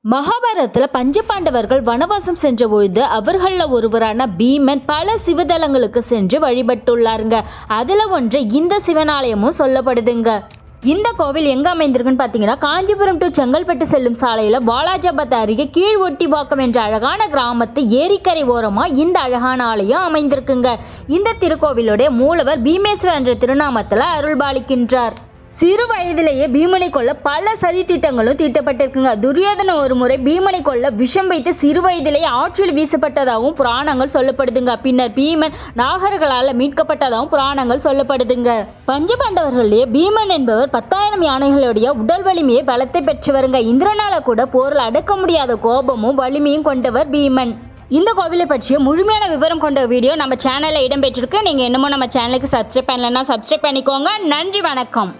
மகாபாரதத்துல பஞ்சபாண்டவர்கள் வனவாசம் சென்ற பொழுது அவர்கள ஒருவரான பீமன் பல சிவதலங்களுக்கு சென்று வழிபட்டுள்ளாருங்க. அதுல ஒன்று இந்த சிவனாலயமும் சொல்லப்படுதுங்க. இந்த கோவில் எங்க அமைந்திருக்குன்னு பார்த்தீங்கன்னா, காஞ்சிபுரம் டு செங்கல்பட்டு செல்லும் சாலையில வாலாஜாபாத் அருகே கீழ் ஒட்டிவாக்கம் என்ற அழகான கிராமத்து ஏரிக்கரை ஓரமா இந்த அழகான ஆலயம் அமைந்திருக்குங்க. இந்த திருக்கோவிலுடைய மூலவர் பீமேஸ்வரர் என்ற திருநாமத்துல அருள்பாலிக்கின்றார். சிறு வயதிலேயே பீமனை கொல்ல பல சதி திட்டங்களும் தீட்டப்பட்டிருக்குங்க. துரியோதன ஒரு முறை பீமனை கொல்ல விஷம் வைத்து சிறு வயதிலேயே ஆற்றில் வீசப்பட்டதாகவும் புராணங்கள் சொல்லப்படுதுங்க. பின்னர் பீமன் நாகர்களால் மீட்கப்பட்டதாகவும் புராணங்கள் சொல்லப்படுதுங்க. பஞ்சபாண்டவர்களே பீமன் என்பவர் 10,000 யானைகளுடைய உடல் வலிமையை பலத்தை பெற்றவருங்க. இந்திரனால கூட போரில் அடக்க முடியாத கோபமும் வலிமையும் கொண்டவர் பீமன். இந்த கோவிலை பற்றிய முழுமையான விவரம் கொண்ட வீடியோ நம்ம சேனலில் இடம்பெற்றிருக்கு. நீங்கள் என்னமோ நம்ம சேனலுக்கு சப்ஸ்கிரைப் பண்ணலன்னா சப்ஸ்கிரைப் பண்ணிக்கோங்க. நன்றி, வணக்கம்.